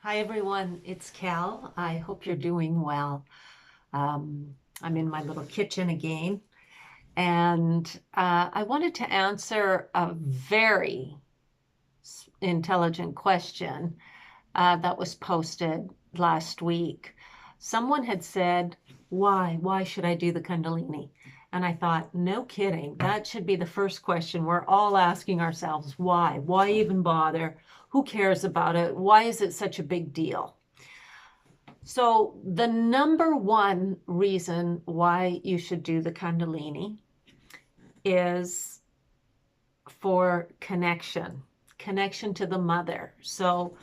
Hi everyone, it's Cal. I hope you're doing well. I'm in my little kitchen again, and I wanted to answer a very intelligent question that was posted last week. Someone had said, Why should I do the Kundalini? And I thought, no kidding, that should be the first question we're all asking ourselves. Why? Why even bother? Who cares about it? Why is it such a big deal? So the number one reason why you should do the Kundalini is for connection to the mother. So,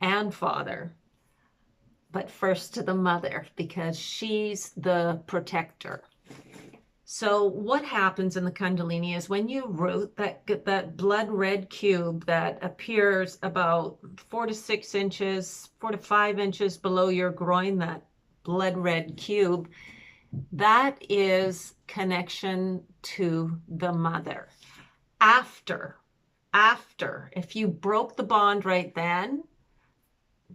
and father, but first to the mother because she's the protector. So what happens in the Kundalini is when you root that blood red cube that appears about 4 to 6 inches, 4 to 5 inches below your groin, that blood red cube, that is connection to the mother. After, if you broke the bond right then,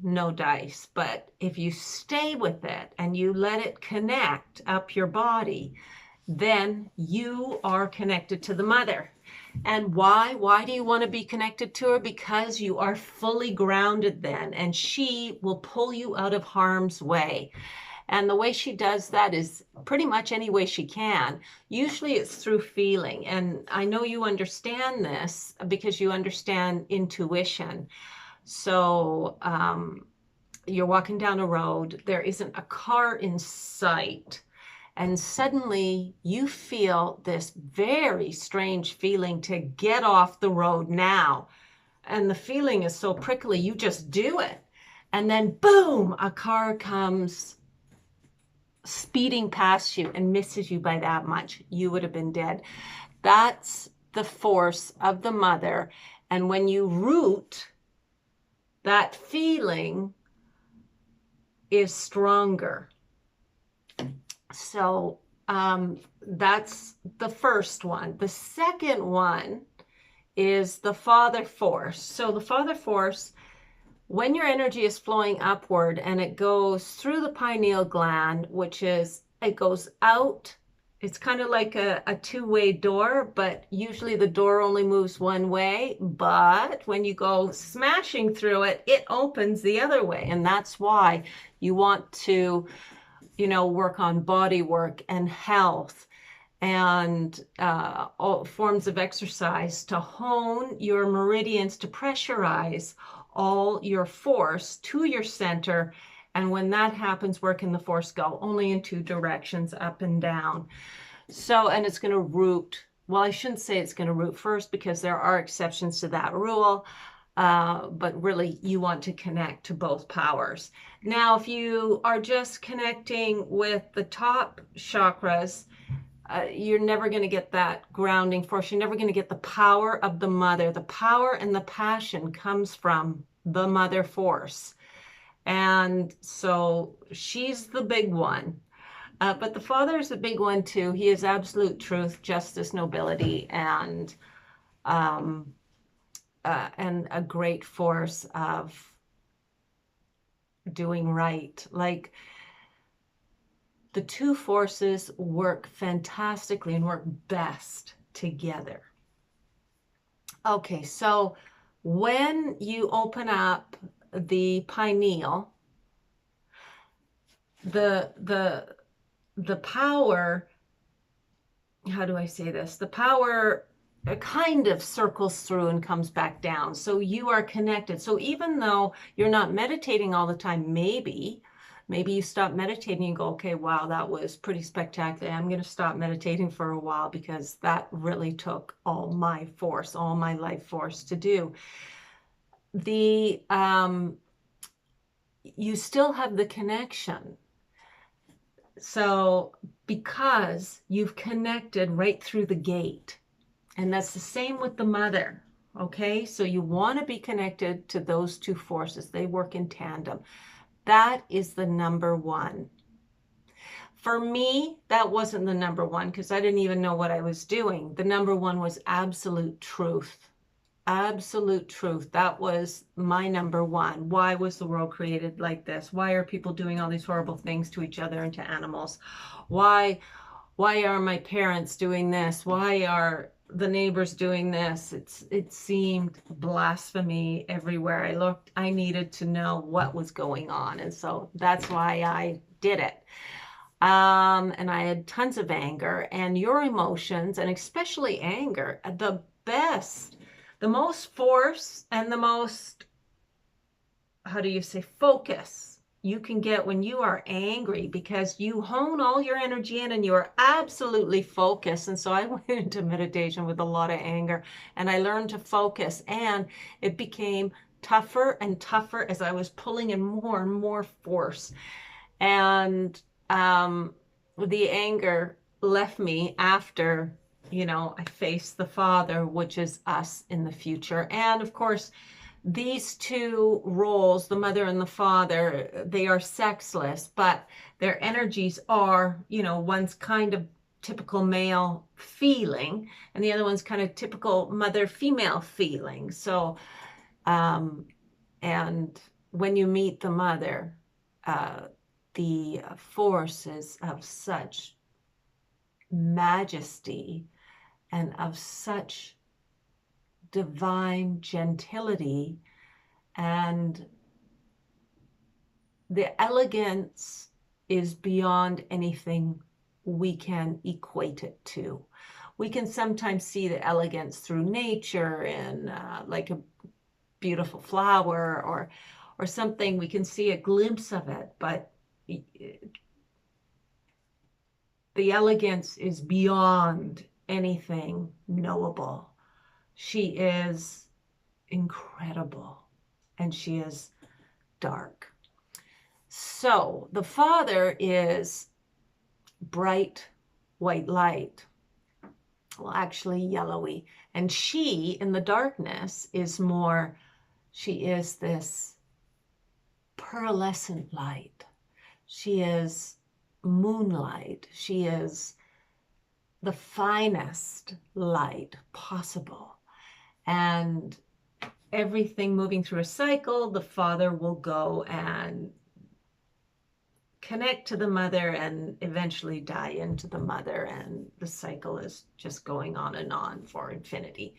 no dice. But if you stay with it and you let it connect up your body, then you are connected to the mother. And why? Why do you want to be connected to her? Because you are fully grounded then, and she will pull you out of harm's way. And the way she does that is pretty much any way she can. Usually it's through feeling. And I know you understand this because you understand intuition. So you're walking down a road, there isn't a car in sight, and suddenly you feel this very strange feeling to get off the road now. And the feeling is so prickly, you just do it. And then boom, a car comes speeding past you and misses you by that much. You would have been dead. That's the force of the mother. And when you root, that feeling is stronger. So that's the first one. The second one is the father force. So the father force, when your energy is flowing upward and it goes through the pineal gland, which is, it goes out. It's kind of like a two-way door, but usually the door only moves one way. But when you go smashing through it, it opens the other way. And that's why you want to, work on body work and health and all forms of exercise to hone your meridians, to pressurize all your force to your center. And when that happens, where can the force go? Only in two directions, up and down. So, and it's going to root. Well, I shouldn't say it's going to root first because there are exceptions to that rule. But really, you want to connect to both powers. Now, if you are just connecting with the top chakras, you're never going to get that grounding force. You're never going to get the power of the mother. The power and the passion comes from the mother force. And so she's the big one. But the father is a big one too. He is absolute truth, justice, nobility, and a great force of doing right. Like, the two forces work fantastically and work best together. Okay, so when you open up the pineal, the power, how do I say this? The power kind of circles through and comes back down. So you are connected. So even though you're not meditating all the time, maybe you stop meditating and go, okay, wow, that was pretty spectacular. I'm going to stop meditating for a while because that really took all my force, all my life force to do. You still have the connection. So because you've connected right through the gate, and that's the same with the mother. Okay, so you want to be connected to those two forces. They work in tandem. That is the number one. For me, that wasn't the number one because I didn't even know what I was doing. The number one was absolute truth. absolute truth. That was my number one. Why was the world created like this? Why are people doing all these horrible things to each other and to animals? Why are my parents doing this? Why are the neighbors doing this? It seemed blasphemy everywhere I looked. I needed to know what was going on. And so that's why I did it. And I had tons of anger, and your emotions, and especially anger, the most force and the most, how do you say, focus you can get when you are angry, because you hone all your energy in and you are absolutely focused. And so I went into meditation with a lot of anger, and I learned to focus, and it became tougher and tougher as I was pulling in more and more force. And the anger left me after, I faced the Father, which is us in the future. And of course, these two roles, the mother and the father, they are sexless, but their energies are, one's kind of typical male feeling, and the other one's kind of typical mother female feeling. So, and when you meet the mother, the force is of such majesty and of such divine gentility, and the elegance is beyond anything we can equate it to. We can sometimes see the elegance through nature in like a beautiful flower or something. We can see a glimpse of it, but the elegance is beyond anything knowable. She is incredible, and she is dark. So the Father is bright white light, well, actually yellowy, and she in the darkness is more, she is this pearlescent light. She is moonlight. She is the finest light possible. And everything moving through a cycle, the Father will go and connect to the mother and eventually die into the mother, and the cycle is just going on and on for infinity,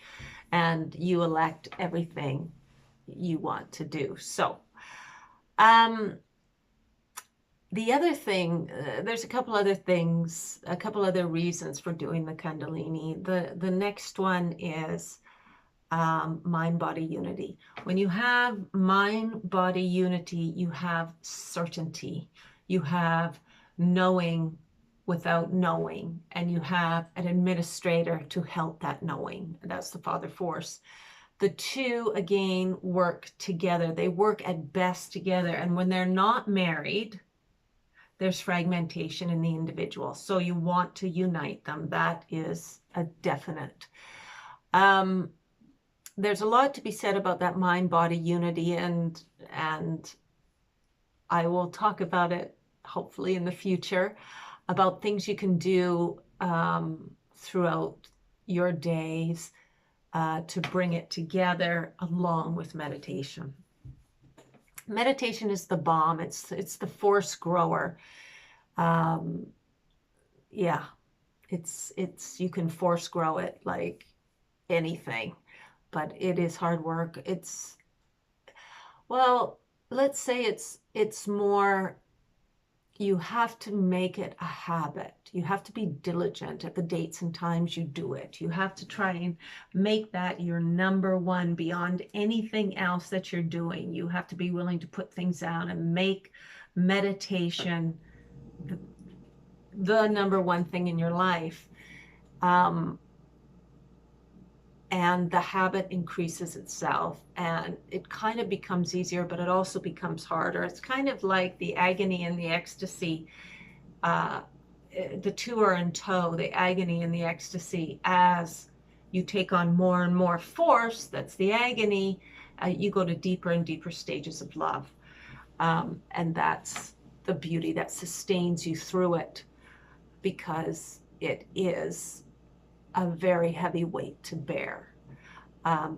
and you elect everything you want to do. So the other thing, there's a couple other things, a couple other reasons for doing the Kundalini. The next one is mind-body unity. When you have mind-body unity, you have certainty. You have knowing without knowing, and you have an administrator to help that knowing. That's the Father Force. The two, again, work together. They work at best together. And when they're not married, there's fragmentation in the individual. So you want to unite them. That is a definite. There's a lot to be said about that mind-body unity, and I will talk about it hopefully in the future, about things you can do throughout your days to bring it together along with meditation. Meditation is the bomb. It's the force grower. Yeah, it's you can force grow it like anything, but it is hard work. It's, well, let's say it's more, you have to make it a habit. You have to be diligent at the dates and times you do it. You have to try and make that your number one beyond anything else that you're doing. You have to be willing to put things down and make meditation the number one thing in your life. And the habit increases itself, and it kind of becomes easier, but it also becomes harder. It's kind of like the agony and the ecstasy. The two are in tow, the agony and the ecstasy. As you take on more and more force, that's the agony, you go to deeper and deeper stages of love. And that's the beauty that sustains you through it, because it is a very heavy weight to bear.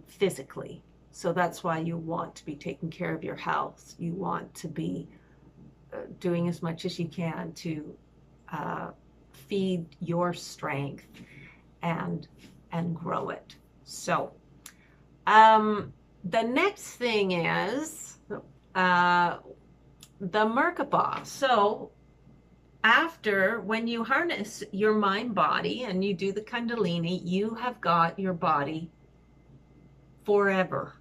physically. So that's why you want to be taking care of your health. You want to be doing as much as you can to feed your strength and grow it. So the next thing is the merkapa. So after, when you harness your mind body and you do the Kundalini, you have got your body forever.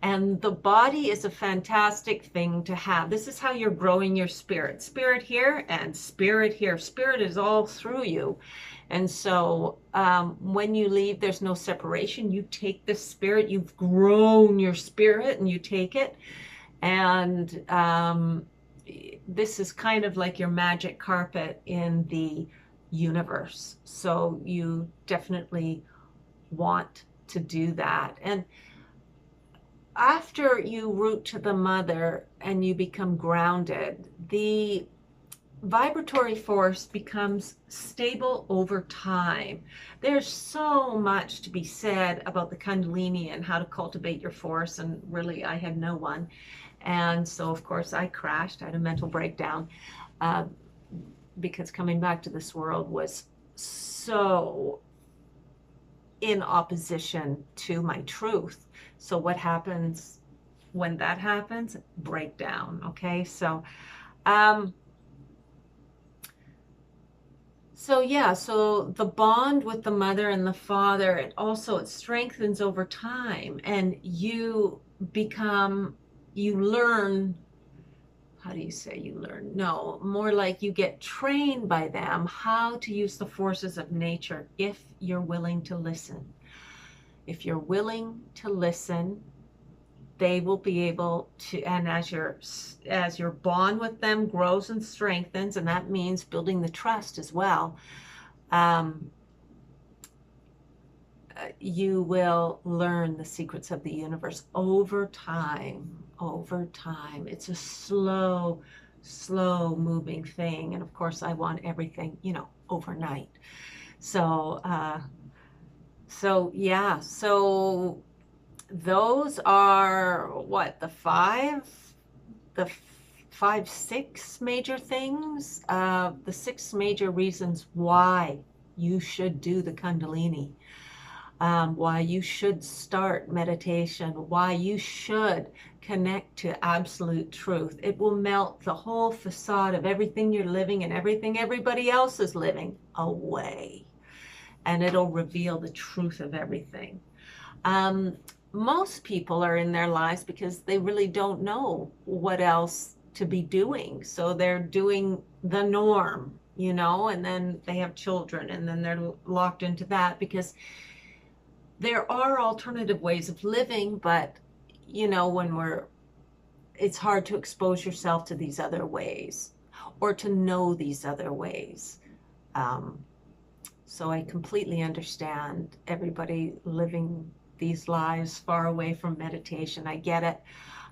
And the body is a fantastic thing to have. This is how you're growing your spirit. Spirit here and spirit here. Spirit is all through you. And so when you leave, there's no separation. You take the spirit, you've grown your spirit, and you take it. And this is kind of like your magic carpet in the universe. So you definitely want to do that. And after you root to the mother and you become grounded, the vibratory force becomes stable over time. There's so much to be said about the Kundalini and how to cultivate your force, and really I had no one. And so of course I crashed. I had a mental breakdown because coming back to this world was so in opposition to my truth. So what happens when that happens? Breakdown. Okay, so so the bond with the mother and the father, it strengthens over time, and you learn, how do you say you learn? No, more like you get trained by them how to use the forces of nature if you're willing to listen. If you're willing to listen, they will be able to, and as your bond with them grows and strengthens, and that means building the trust as well, you will learn the secrets of the universe over time. It's a slow moving thing. And of course I want everything, overnight. So yeah, so those are the six major things, the six major reasons why you should do the Kundalini, why you should start meditation, why you should connect to absolute truth. It will melt the whole facade of everything you're living and everything everybody else is living away. And it'll reveal the truth of everything. Most people are in their lives because they really don't know what else to be doing. So they're doing the norm, and then they have children, and then they're locked into that, because there are alternative ways of living, but it's hard to expose yourself to these other ways or to know these other ways. So I completely understand everybody living these lives far away from meditation. I get it.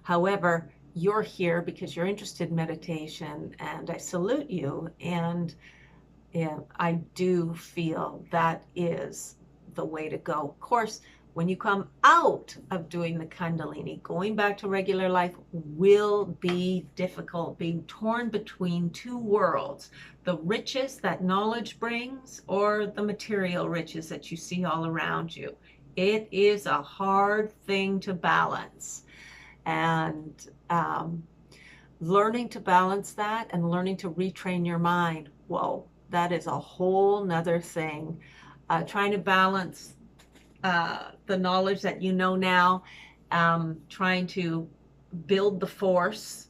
However, you're here because you're interested in meditation, and I salute you. And I do feel that is the way to go. Of course, when you come out of doing the Kundalini, going back to regular life will be difficult, being torn between two worlds, the riches that knowledge brings or the material riches that you see all around you. It is a hard thing to balance. And learning to balance that and learning to retrain your mind, whoa, that is a whole nother thing. Trying to balance the knowledge that you know now, trying to build the force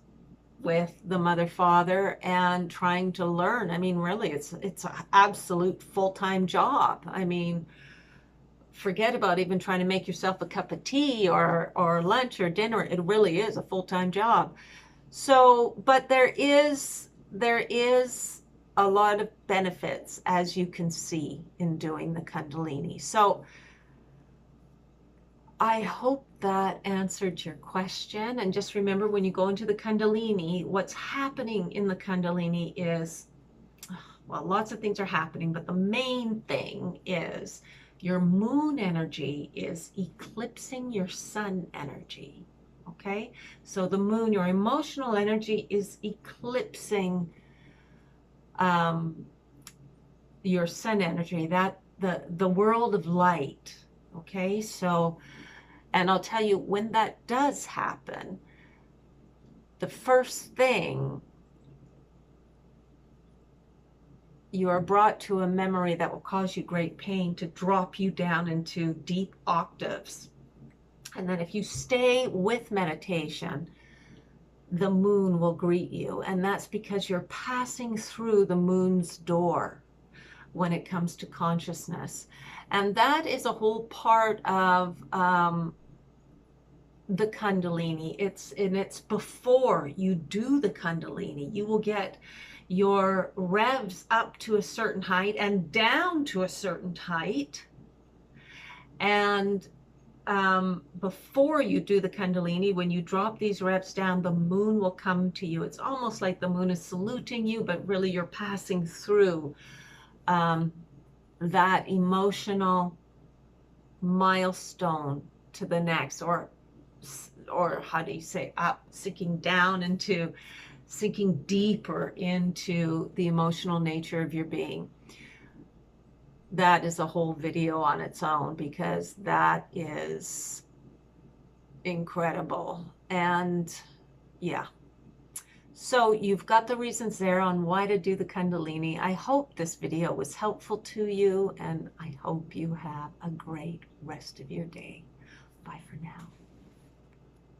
with the mother father, and trying to learn. I mean, really, it's an absolute full-time job. I mean, forget about even trying to make yourself a cup of tea or lunch or dinner. It really is a full-time job. So, but there is a lot of benefits, as you can see, in doing the Kundalini. So I hope that answered your question. And just remember, when you go into the Kundalini, what's happening in the Kundalini is, well, lots of things are happening, but the main thing is Your moon energy is eclipsing your sun energy. Okay, so the moon, your emotional energy, is eclipsing your sun energy, that the world of light. Okay, so, and I'll tell you, when that does happen, the first thing, you are brought to a memory that will cause you great pain to drop you down into deep octaves. And then if you stay with meditation, the moon will greet you. And that's because you're passing through the moon's door when it comes to consciousness. And that is a whole part of the Kundalini. It's before you do the Kundalini. You will get your revs up to a certain height and down to a certain height. And before you do the Kundalini, when you drop these revs down, the moon will come to you. It's almost like the moon is saluting you, but really you're passing through that emotional milestone to the next, or how do you say, up, sinking deeper into the emotional nature of your being. That is a whole video on its own, because that is incredible. And yeah, so you've got the reasons there on why to do the Kundalini. I hope this video was helpful to you, and I hope you have a great rest of your day. Bye for now.